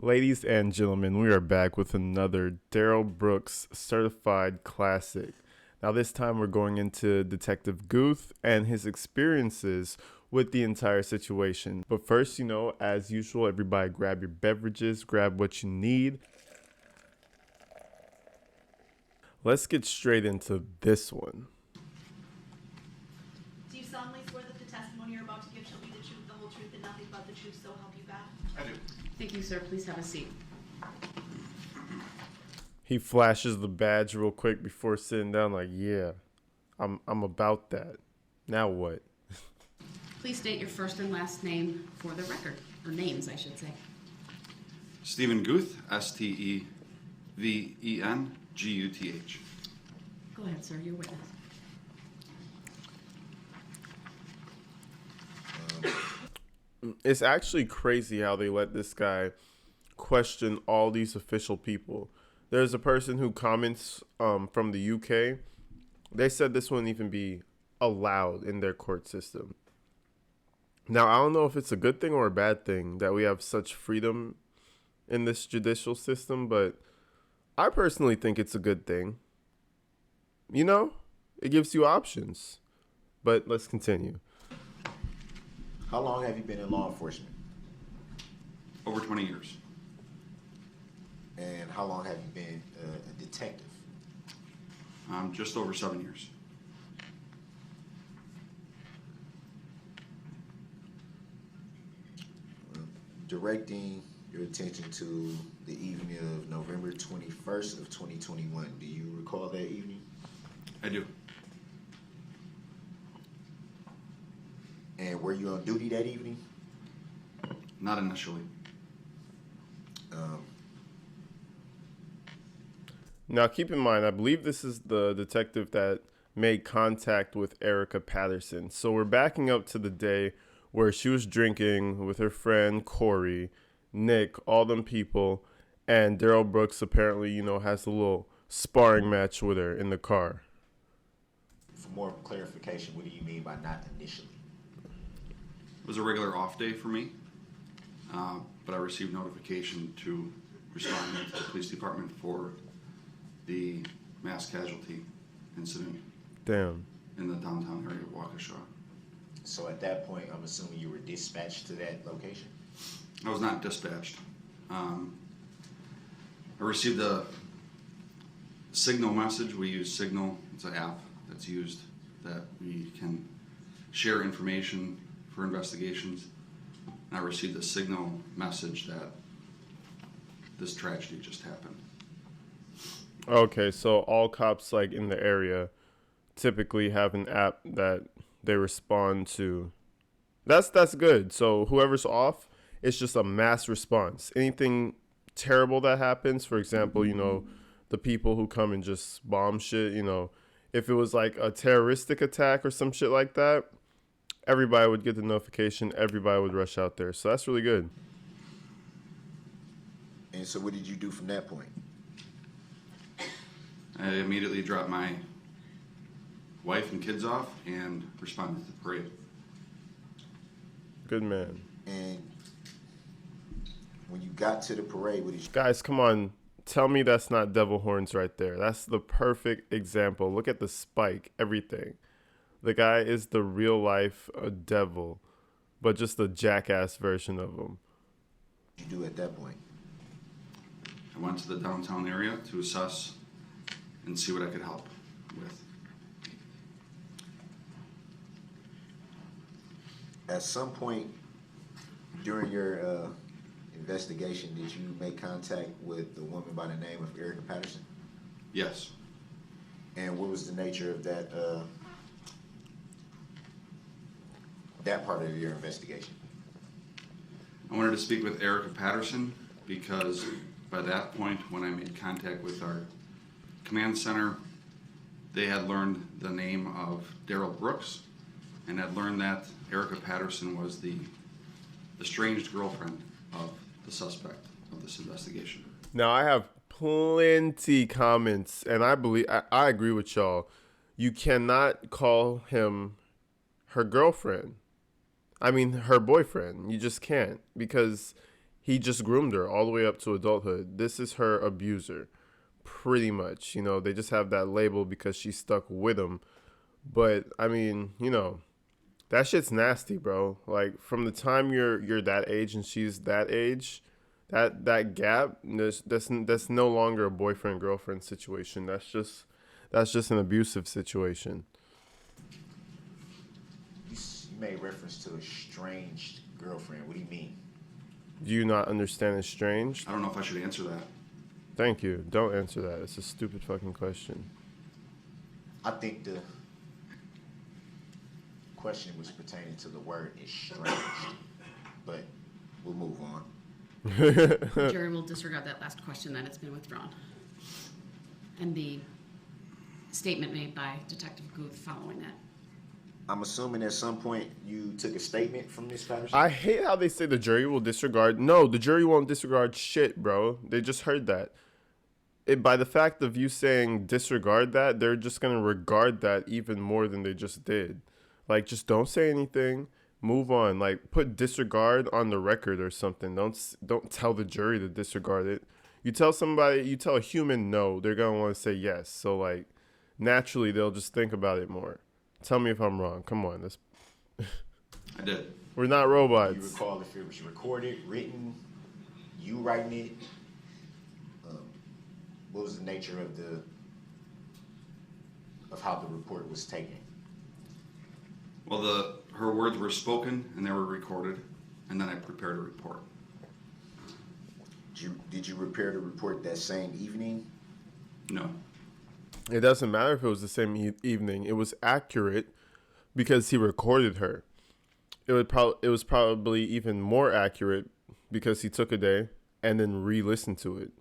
Ladies and gentlemen, we are back with another Darrell Brooks certified classic. Now, this time we're going into Detective Guth and his experiences with the entire situation. But first, as usual, everybody grab your beverages, grab what you need. Let's get straight into this one. Do you solemnly swear that the testimony you're about to give shall be the truth, the whole truth, and nothing but the truth, so help you God? I do. Thank you, sir. Please have a seat. He flashes the badge real quick before sitting down like, yeah, I'm about that. Now what? Please state your first and last name for the record. Or names, I should say. Stephen Guth, Stevenguth. Go ahead, sir. You're witness. It's actually crazy how they let this guy question all these official people. There's a person who comments from the UK. They said this wouldn't even be allowed in their court system. Now, I don't know if it's a good thing or a bad thing that we have such freedom in this judicial system, but I personally think it's a good thing. It gives you options. But let's continue. How long have you been in law enforcement? Over 20 years. And how long have you been a detective? Just over 7 years. Directing your attention to the evening of November 21st of 2021. Do you recall that evening? I do. And were you on duty that evening? Not initially. Now, keep in mind, I believe this is the detective that made contact with Erica Patterson. So we're backing up to the day where she was drinking with her friend Corey, Nick, all them people, and Darrell Brooks apparently, has a little sparring match with her in the car. For more clarification, what do you mean by not initially? It was a regular off day for me, but I received notification to respond to the police department for the mass casualty incident Damn. in the downtown area of Waukesha. So at that point, I'm assuming you were dispatched to that location? I was not dispatched. I received a Signal message. We use Signal. It's an app that's used that we can share information for investigations. And I received a Signal message that this tragedy just happened. Okay, so all cops in the area typically have an app that they respond to. That's good. So whoever's off, it's just a mass response. Anything terrible that happens, for example, the people who come and just bomb shit, if it was like a terroristic attack or some shit like that, everybody would get the notification, everybody would rush out there. So that's really good. And so what did you do from that point? I immediately dropped my wife and kids off and responded to the parade. Good man. And when you got to the parade, what did you... Guys, come on. Tell me that's not devil horns right there. That's the perfect example. Look at the spike, everything. The guy is the real life devil, but just a jackass version of him. What did you do at that point? I went to the downtown area to assess and see what I could help with. At some point during your investigation, did you make contact with the woman by the name of Erica Patterson? Yes. And what was the nature of that part of your investigation? I wanted to speak with Erica Patterson because by that point, when I made contact with our command center, they had learned the name of Darrell Brooks and had learned that Erica Patterson was the estranged girlfriend of the suspect of this investigation. Now, I have plenty comments, and I agree with y'all. You cannot call him her girlfriend. I mean, her boyfriend. You just can't, because He just groomed her all the way up to adulthood. This is her abuser, pretty much. You know, they just have that label because she's stuck with him. But I mean, you know, that shit's nasty, bro. Like from the time you're that age and she's that age, that gap, that's no longer a boyfriend girlfriend situation. That's just an abusive situation. You made reference to estranged girlfriend. What do you mean? Do you not understand estranged? I don't know if I should answer that. Thank you. Don't answer that. It's a stupid fucking question. I think the question was pertaining to the word estranged, but we'll move on. The jury will disregard that last question, that it's been withdrawn. And the statement made by Detective Guth following that. I'm assuming at some point you took a statement from Miss Patterson. I hate how they say the jury will disregard. No, the jury won't disregard shit, bro. They just heard that. By the fact of you saying disregard that, they're just going to regard that even more than they just did. Like, just don't say anything. Move on. Like, put disregard on the record or something. Don't tell the jury to disregard it. You tell a human no, they're going to want to say yes. So, like, naturally, they'll just think about it more. Tell me if I'm wrong. Come on. I did. We're not Do robots. you recall if it was recorded, written, you writing it? What was the nature of how the report was taken? Well, her words were spoken and they were recorded, and then I prepared a report. Did you prepare the report that same evening? No. It doesn't matter if it was the same evening. It was accurate because he recorded her. It was probably even more accurate because he took a day and then re-listened to it.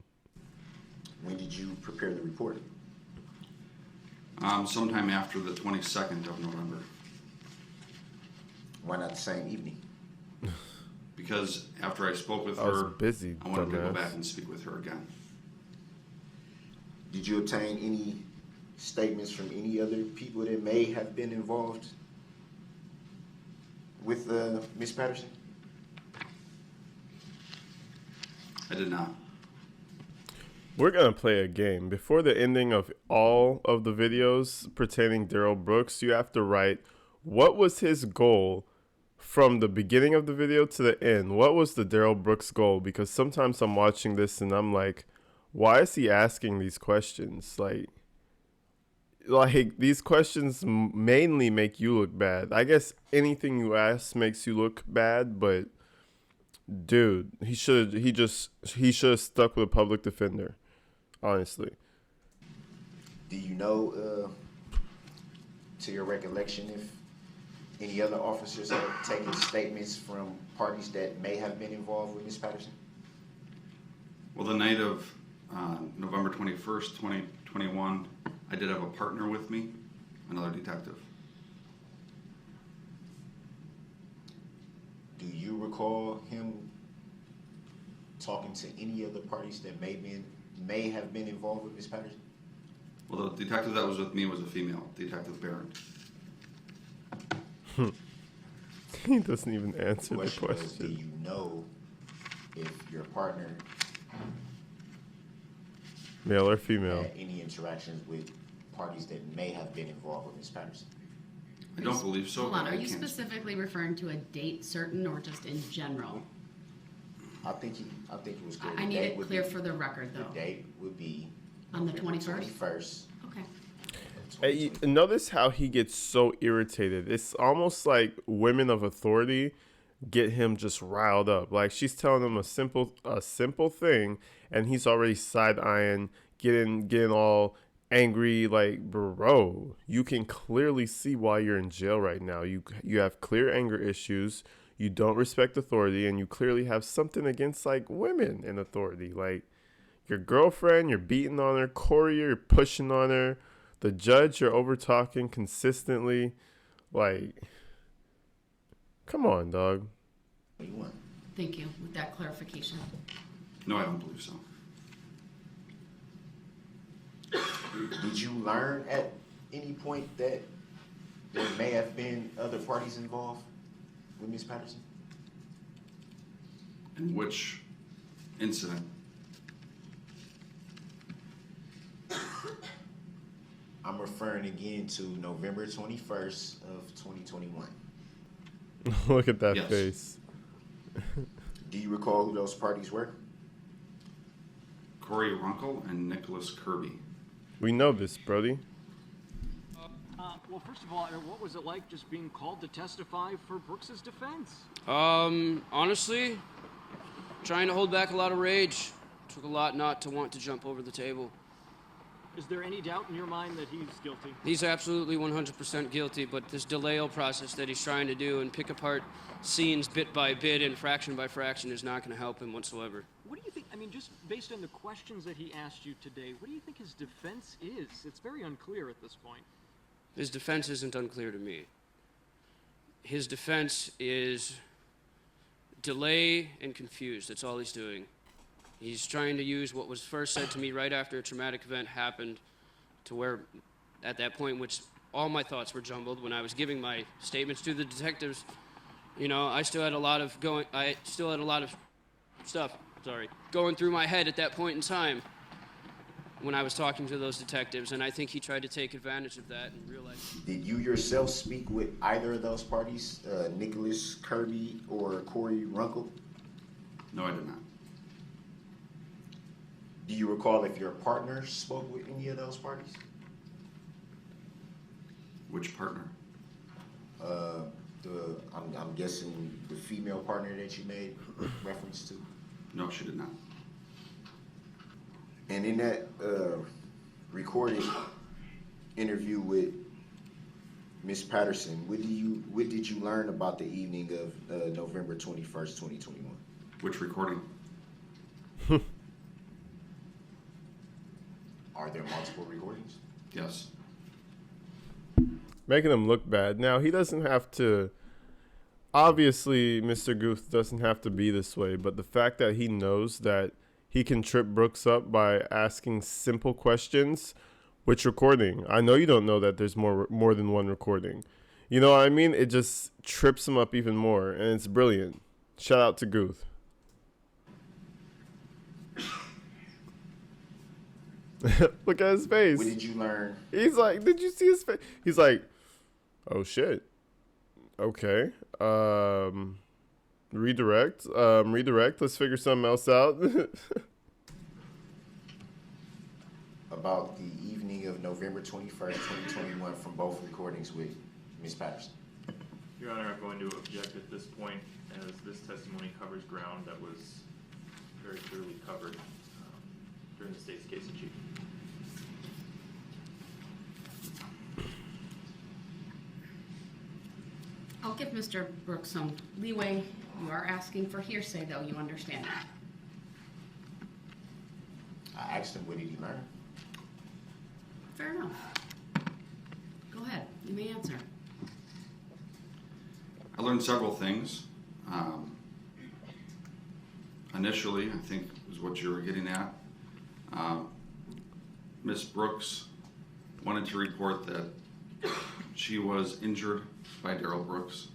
When did you prepare the report? Sometime after the 22nd of November. Why not the same evening? Because after I spoke with I was her, busy, I wanted to go dumbass. back and speak with her again. Did you obtain any statements from any other people that may have been involved with Miss Patterson? I did not. We're going to play a game. Before the ending of all of the videos pertaining Darrell Brooks, you have to write what was his goal from the beginning of the video to the end. What was the Darrell Brooks goal? Because sometimes I'm watching this and I'm like, why is he asking these questions? Like these questions mainly make you look bad. I guess anything you ask makes you look bad, but dude, he should have stuck with a public defender. Honestly. Do you know, to your recollection, if any other officers have taken statements from parties that may have been involved with Miss Patterson? Well, the night of November 21st, 2021, I did have a partner with me, another detective. Do you recall him talking to any other parties that may have been involved with Miss Patterson? Well, the detective that was with me was a female, Detective Barron. He doesn't even answer the Was, do question. you know if your partner Male or female? had any interactions with parties that may have been involved with Miss Patterson? I don't believe so. Hold on, but are I you can't- specifically referring to a date certain or just in general? I think it was clear. I need it clear for the record, The though. date would be On the November 21st? 21st. Okay. Hey, notice how he gets so irritated. It's almost like women of authority get him just riled up. Like she's telling him a simple thing, and he's already side eyeing, getting all angry. Like, bro, you can clearly see why you're in jail right now. You have clear anger issues. You don't respect authority, and you clearly have something against like women in authority. Like your girlfriend, you're beating on her. Corey, you're pushing on her. The judge, you're over talking consistently. Like, come on, dog. What do you want? Thank you with that clarification. No, I don't believe so. Did you learn at any point that there may have been other parties involved with Miss Patterson? In which incident. I'm referring again to November 21st of 2021. Look at that Yes. face. Do you recall who those parties were? Corey Runkle and Nicholas Kirby. We know this, Brody. Well, first of all, what was it like just being called to testify for Brooks's defense? Honestly, trying to hold back a lot of rage. Took a lot not to want to jump over the table. Is there any doubt in your mind that he's guilty? He's absolutely 100% guilty, but this delay process that he's trying to do and pick apart scenes bit by bit and fraction by fraction is not going to help him whatsoever. What do you think? I mean, just based on the questions that he asked you today, what do you think his defense is? It's very unclear at this point. His defense isn't unclear to me. His defense is delay and confused. That's all he's doing. He's trying to use what was first said to me right after a traumatic event happened, to where, at that point, which all my thoughts were jumbled when I was giving my statements to the detectives. You know, I still had a lot of stuff going through my head at that point in time when I was talking to those detectives, and I think he tried to take advantage of that and realized. Did you yourself speak with either of those parties, Nicholas Kirby or Corey Runkle? No, I did not. Do you recall if your partner spoke with any of those parties? Which partner? I'm guessing the female partner that you made reference to. No, she did not. And in that recorded interview with Miss Patterson, what did you learn about the evening of November 21st, 2021? Which recording? Are there multiple recordings? Yes. Making him look bad. Now, he doesn't have to. Obviously, Mr. Guth doesn't have to be this way, but the fact that he knows that he can trip Brooks up by asking simple questions. Which recording? I know you don't know that there's more than one recording. You know what I mean? It just trips him up even more, and it's brilliant. Shout out to Guth. Look at his face. What did you learn? He's like, did you see his face? He's like, oh shit. Okay. Redirect. Let's figure something else out. About the evening of November 21st, 2021 from both recordings with Miss Patterson. Your Honor, I'm going to object at this point, as this testimony covers ground that was very clearly covered during the state's case in chief. I'll give Mr. Brooks some leeway. You are asking for hearsay, though. You understand that. I asked him, what did he learn? Fair enough. Go ahead. You may answer. I learned several things. Initially, I think is what you were getting at. Miss Brooks wanted to report that she was injured by Darrell Brooks.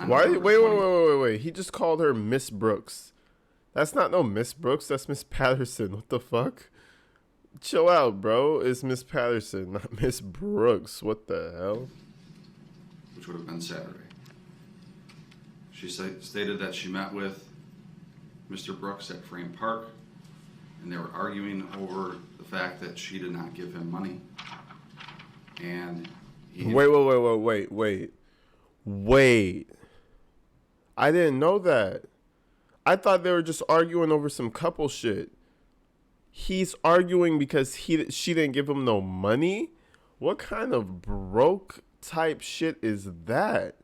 Why? Wait. He just called her Miss Brooks. That's not no Miss Brooks. That's Miss Patterson. What the fuck? Chill out, bro. It's Miss Patterson, not Miss Brooks. What the hell? Which would have been Saturday. She stated that she met with Mr. Brooks at Frame Park, and they were arguing over the fact that she did not give him money. And he Wait. I didn't know that. I thought they were just arguing over some couple shit. He's arguing because she didn't give him no money? What kind of broke type shit is that?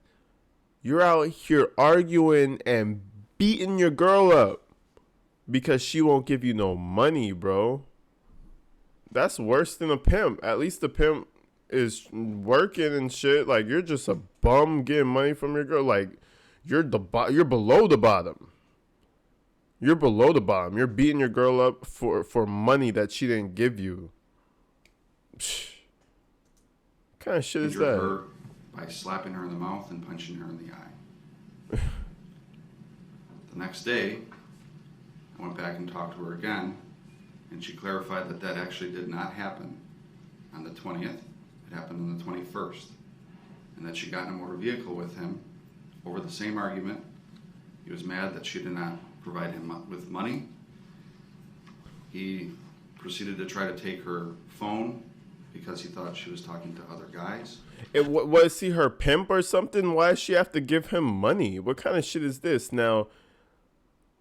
You're out here arguing and beating your girl up because she won't give you no money, bro. That's worse than a pimp. At least the pimp is working and shit. Like, you're just a bum getting money from your girl. Like, you're below the bottom. You're below the bottom. You're beating your girl up for money that she didn't give you. Psh. What kind of shit is injured that? her by slapping her in the mouth and punching her in the eye. The next day, I went back and talked to her again, and she clarified that that actually did not happen on the 20th. It happened on the 21st. And that she got in a motor vehicle with him over the same argument. He was mad that she did not provide him with money. He proceeded to try to take her phone because he thought she was talking to other guys. Was he her pimp or something? Why does she have to give him money? What kind of shit is this? Now,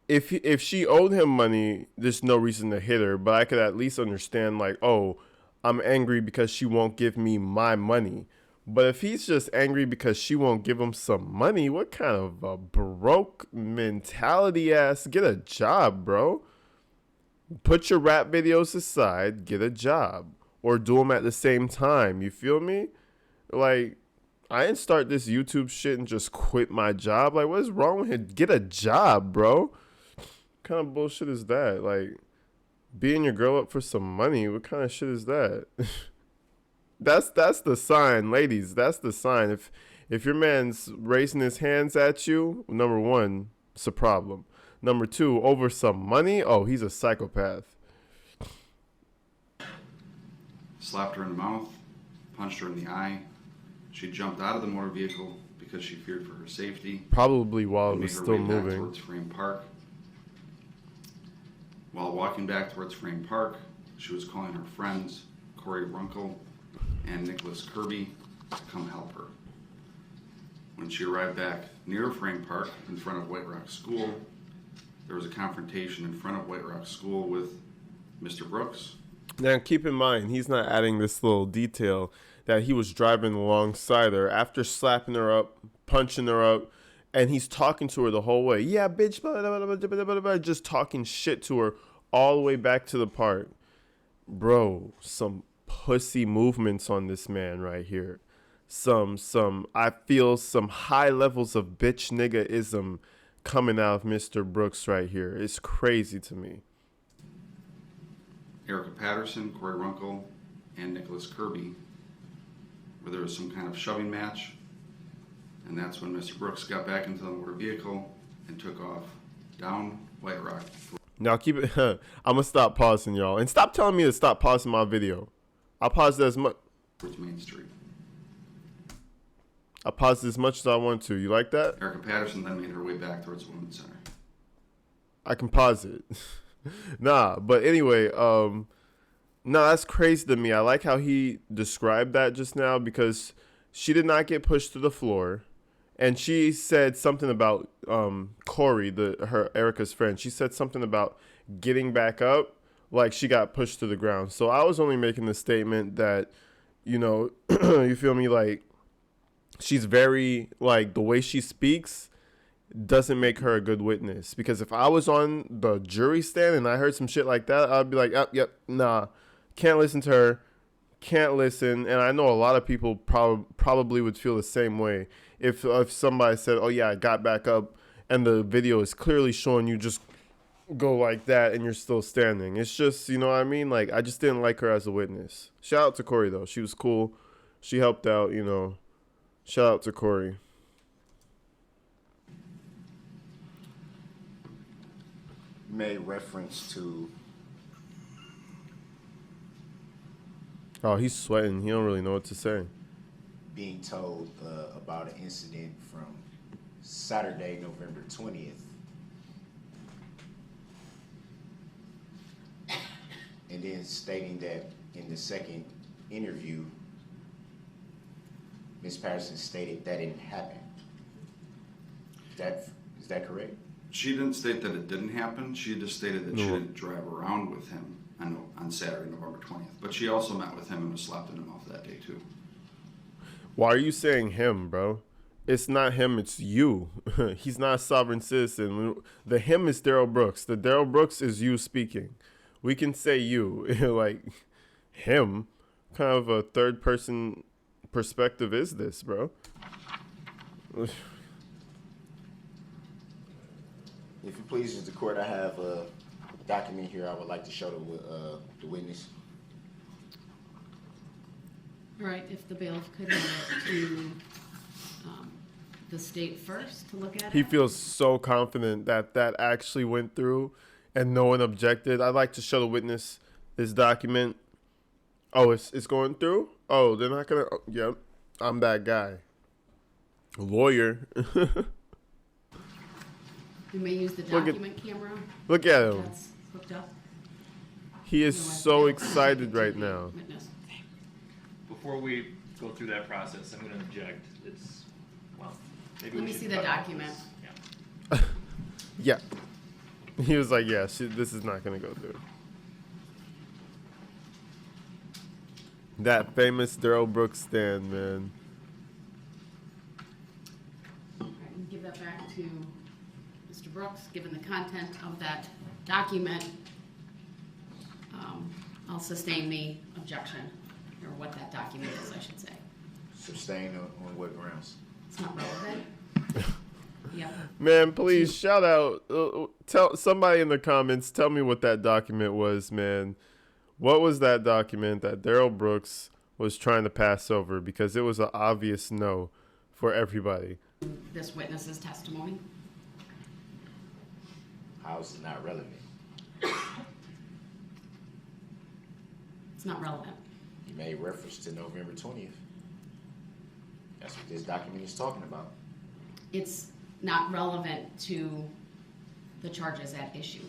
if she owed him money, there's no reason to hit her, but I could at least understand, like, oh, I'm angry because she won't give me my money. But if he's just angry because she won't give him some money, what kind of a broke mentality ass? Get a job, bro. Put your rap videos aside, get a job. Or do them at the same time, you feel me? Like, I didn't start this YouTube shit and just quit my job. Like, what is wrong with it? Get a job, bro. What kind of bullshit is that? Like, beating your girl up for some money, what kind of shit is that? That's the sign, ladies. That's the sign. If your man's raising his hands at you, number one, it's a problem. Number two, over some money, oh, he's a psychopath. Slapped her in the mouth, punched her in the eye. She jumped out of the motor vehicle because she feared for her safety. Probably while it and was made her still way back moving. towards Frame Park. While walking back towards Frame Park, she was calling her friends, Corey Runkle and Nicholas Kirby, to come help her. When she arrived back near Frame Park in front of White Rock School, there was a confrontation in front of White Rock School with Mr. Brooks. Now, keep in mind, he's not adding this little detail that he was driving alongside her after slapping her up, punching her up, and he's talking to her the whole way. Yeah, bitch, blah, blah, blah, blah, blah, blah, just talking shit to her all the way back to the park. Bro, some pussy movements on this man right here. I feel some high levels of bitch nigga-ism coming out of Mr. Brooks right here. It's crazy to me. Erica Patterson, Corey Runkle, and Nicholas Kirby, where there was some kind of shoving match. And that's when Mr. Brooks got back into the motor vehicle and took off down White Rock. Now keep it, I'm gonna stop pausing, y'all. And stop telling me to stop pausing my video. I'll pause it as much. Towards Main Street. I'll pause it as much as I want to. You like that? Erica Patterson then made her way back towards the Women's Center. I can pause it. Nah, but anyway, no, that's crazy to me. I like how he described that just now because she did not get pushed to the floor. And she said something about Corey, her Erica's friend. She said something about getting back up, like she got pushed to the ground. So I was only making the statement that, you know, you feel me, like she's very, like, the way she speaks doesn't make her a good witness. Because if I was on the jury stand and I heard some shit like that, I'd be like, yep, nah, can't listen to her, can't listen. And I know a lot of people probably would feel the same way if somebody said, oh yeah, I got back up, and the video is clearly showing you just go like that and you're still standing. It's just, you know what I mean? Like, I just didn't like her as a witness. Shout out to Corey though. She was cool. She helped out, you know. Shout out to Corey. Made reference to Oh, he's sweating. He don't really know what to say. being told about an incident from Saturday, November 20th. And then stating that in the second interview, Ms. Patterson stated that didn't happen. Is that correct? She didn't state that it didn't happen. She just stated that she didn't drive around with him on Saturday, November 20th. But she also met with him and was slapped in the mouth that day, too. Why are you saying him, bro? It's not him, it's you. He's not a sovereign citizen. The him is Darrell Brooks. The Darrell Brooks is you speaking. We can say you. Like, him. What kind of a third person perspective is this, bro? If it pleases the court, I have a document here I would like to show the witness. All right, if the bailiff could have it to the state first to look at He it. feels so confident that that actually went through. and no one objected. I'd like to show the witness this document. Oh, it's going through? Oh, they're not gonna. Oh, yep, I'm that guy. Lawyer. We may use the Look at- document camera. Look at him. That's hooked up. He is Otherwise, so we'll excited take it right to the now. witness. Before we go through that process, I'm gonna object. It's, well, maybe Let we me should see the cut out document. this. Yeah. Yeah. He was like, yeah, this is not going to go through. That famous Darrell Brooks stand, man. All right, and give that back to Mr. Brooks. Given the content of that document, I'll sustain the objection, or what that document is, I should say. Sustain on what grounds? It's not relevant. Yep. Man, please shout out. Tell somebody in the comments. Tell me what that document was, man. What was that document that Darrell Brooks was trying to pass over? Because it was an obvious no for everybody. This witness's testimony. How is it not relevant? It's not relevant. You made reference to November 20th. That's what this document is talking about. It's not relevant to the charges at issue.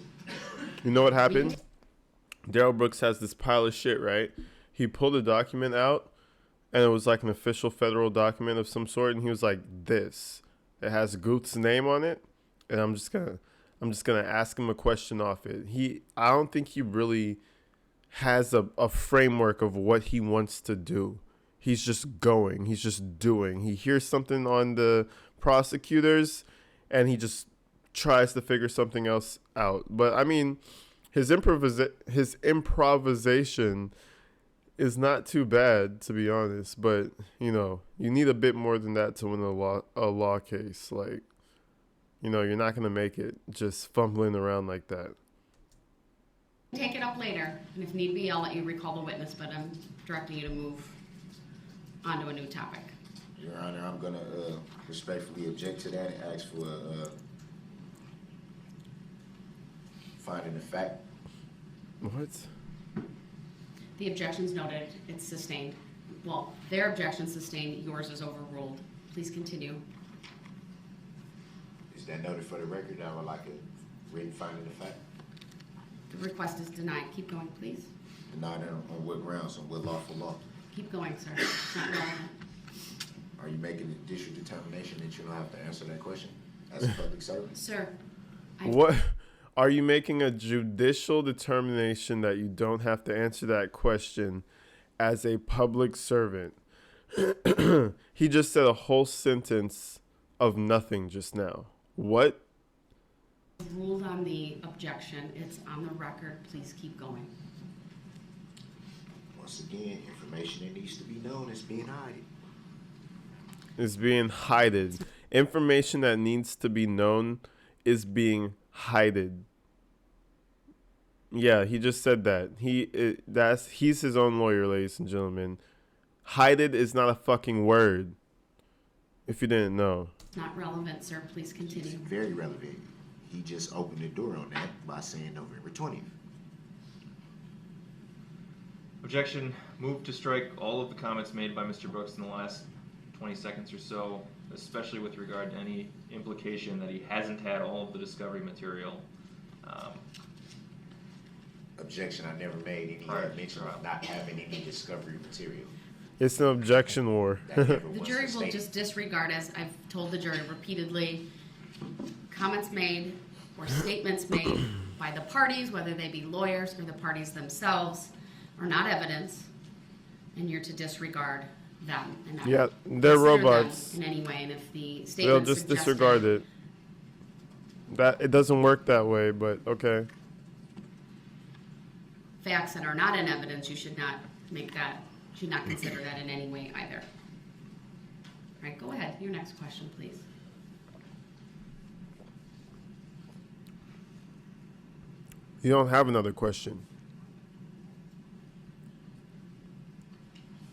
You know what happened? Darrell Brooks has this pile of shit, right? He pulled a document out, and it was like an official federal document of some sort, and he was like, "This, it has Guth's name on it," and I'm just gonna ask him a question off it. I don't think he really has a framework of what he wants to do. He's just going. He's just doing. He hears something on the prosecutors, and he just tries to figure something else out. But I mean, his improvisation is not too bad, to be honest. But you know, you need a bit more than that to win a law case. Like, you know, you're not gonna make it just fumbling around like that. Take it up later, and if need be, I'll let you recall the witness, but I'm directing you to move on to a new topic. Your Honor, I'm gonna respectfully object to that and ask for finding the fact. What? The objection's noted, it's sustained. Well, their objection's sustained, yours is overruled. Please continue. Is that noted for the record? I would like a written finding of fact. The request is denied. Keep going, please. Denied on what grounds? On what lawful law? Keep going, sir. It's not relevant. Are you making a judicial determination that you don't have to answer that question as a public servant? Sir, What? Are you making a judicial determination that you don't have to answer that question as a public servant? He just said a whole sentence of nothing just now. What? ruled on the objection. It's on the record. Please keep going. Once again, information that needs to be known is being hidden. Is being hided. Information that needs to be known is being hided. Yeah, he just said that. He's his own lawyer, ladies and gentlemen. Hided is not a fucking word. If you didn't know. Not relevant, sir. Please It's continue. very relevant. He just opened the door on that by saying November 20th. Objection. Move to strike all of the comments made by Mr. Brooks in the last 20 seconds or so, especially with regard to any implication that he hasn't had all of the discovery material. Objection, I never made any Alright, mention sure. of not having any discovery material. It's an objection war. That never The was jury will stated. just disregard, as I've told the jury repeatedly, comments made or statements made by the parties, whether they be lawyers or the parties themselves, are not evidence, and you're to disregard them and not Yeah, they're consider them robots. in any way. And if the They'll statement just disregard it. That it doesn't work that way, but okay. facts that are not in evidence, you should not make that, should not consider that in any way either. All right, go ahead. Your next question, please. You don't have another question.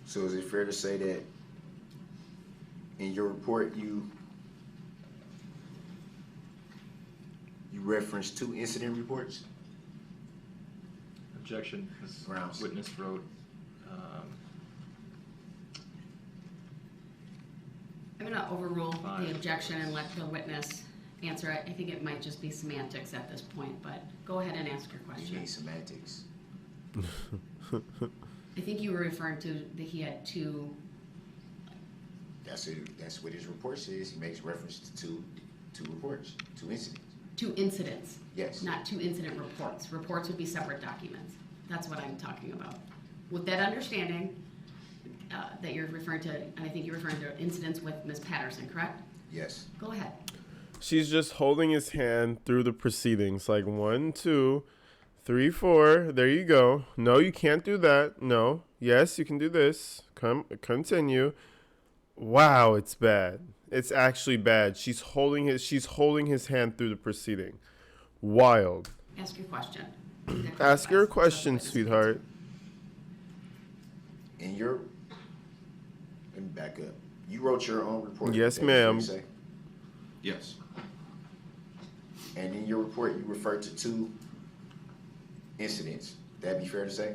So is it fair to say that in your report you referenced 2 incident reports? objection this Grounds. witness wrote. I'm gonna overrule Fine. the objection and let the witness answer it. I think it might just be semantics at this point, but go ahead and ask your You question. mean semantics? I think you were referring to that he had two. That's it. That's what his report says. He makes reference to two reports, two incidents. Two incidents, Yes. not two incident reports. Reports would be separate documents. That's what I'm talking about. With that understanding, that you're referring to, and I think you're referring to incidents with Ms. Patterson, correct? Yes. Go ahead. She's just holding his hand through the proceedings, like 1, 2, 3, 4. There you go. No, you can't do that. No. Yes, you can do this. Continue. Wow, it's bad. It's actually bad. She's holding his hand through the proceeding. Wild. Ask your question. Ask your question, sweetheart. In your, let me back up. You wrote your own report. Yes, Is that what you ma'am. say? Yes. And in your report, you referred to two incidents. That'd be fair to say?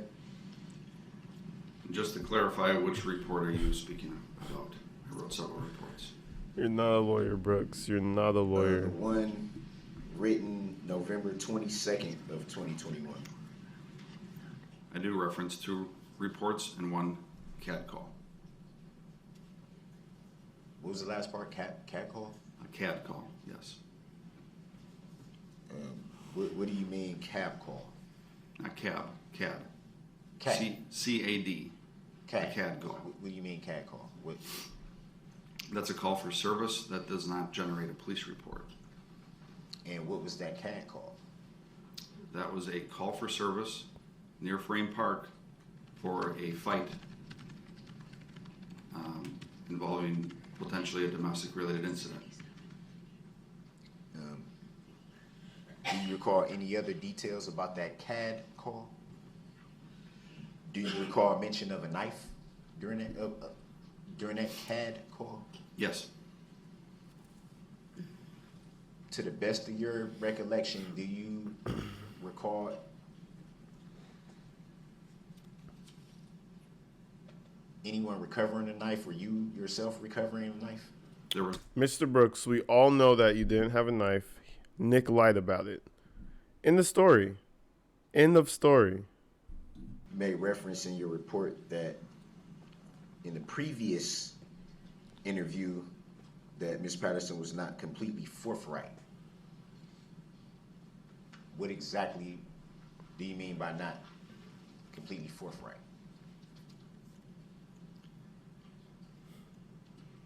Just to clarify, which report are you speaking about? I wrote several reports. You're not a lawyer, Brooks. You're not a The lawyer. one written November 22nd of 2021. I do reference 2 reports and 1 CAD call. What was the last part? Cat call? A CAD call, yes. What do you mean cab call? Not cab, CAD. CAD. C-A-D. CAD. A CAD call. What do you mean CAD call? What? That's a call for service that does not generate a police report. And what was that CAD call? That was a call for service near Frame Park for a fight involving potentially a domestic related incident. Do you recall any other details about that CAD call? Do you recall mention of a knife during that CAD call? Yes, To the best of your recollection, do you recall anyone recovering a knife or you yourself recovering a knife? there was Mr. Brooks, we all know that you didn't have a knife. Nick lied about it. In the story. End of story. You made reference in your report that in the previous interview that Ms. Patterson was not completely forthright. What exactly do you mean by not completely forthright?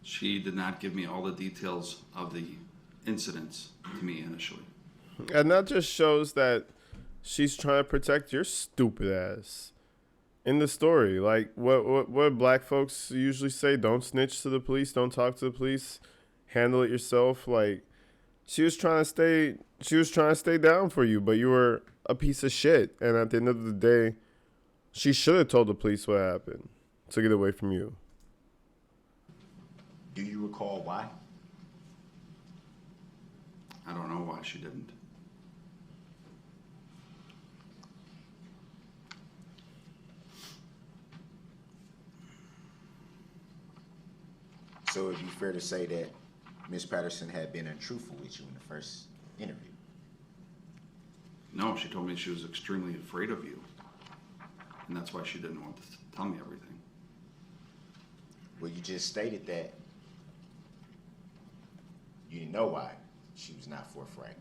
she did not give me all the details of the incidents to me initially. And that just shows that she's trying to protect your stupid ass. In the story, like what black folks usually say, don't snitch to the police, don't talk to the police, handle it yourself. Like she was trying to stay down for you, but you were a piece of shit. And at the end of the day, she should have told the police what happened to get away from you. Do you recall why? I don't know why she didn't. So it'd be fair to say that Ms. Patterson had been untruthful with you in the first interview. No, she told me she was extremely afraid of you. And that's why she didn't want to tell me everything. Well, you just stated that you didn't know why she was not forthright.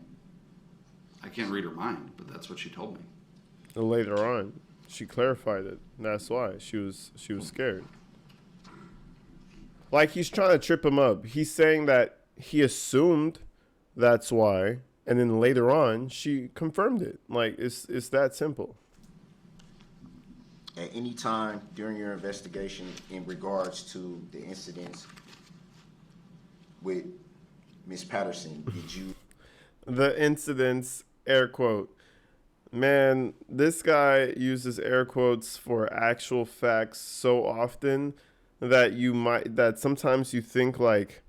I can't read her mind, but that's what she told me. And later on, she clarified it. That's why she was scared. Like he's trying to trip him up. He's saying that he assumed that's why, and then later on she confirmed it. Like it's that simple. At any time during your investigation in regards to the incidents with Ms. Patterson, did you The incidents, air quote. Man, this guy uses air quotes for actual facts so often that sometimes you think like,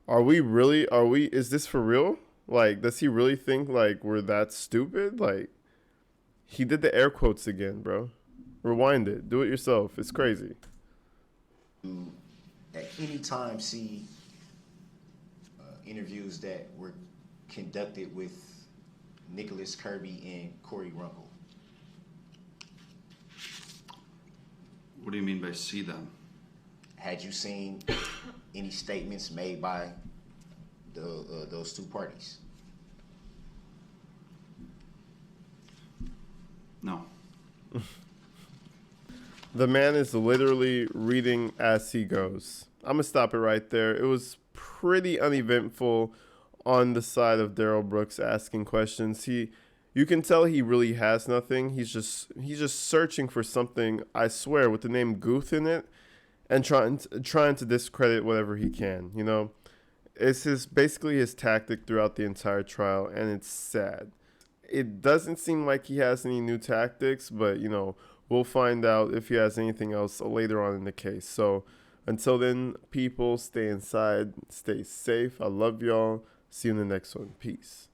is this for real? Like, does he really think like we're that stupid? Like, He did the air quotes again, bro. Rewind it. Do it yourself. It's crazy. You at any time see interviews that were conducted with Nicholas Kirby and Corey Runkle? What do you mean by see them? Had you seen any statements made by those two parties? No. The man is literally reading as he goes. I'm going to stop it right there. It was pretty uneventful on the side of Darrell Brooks asking questions. You can tell he really has nothing. He's just searching for something, I swear, with the name Guth in it, and trying to discredit whatever he can, you know? It's basically his tactic throughout the entire trial, and it's sad. It doesn't seem like he has any new tactics, but, you know, we'll find out if he has anything else later on in the case. So until then, people, stay inside, stay safe. I love y'all. See you in the next one. Peace.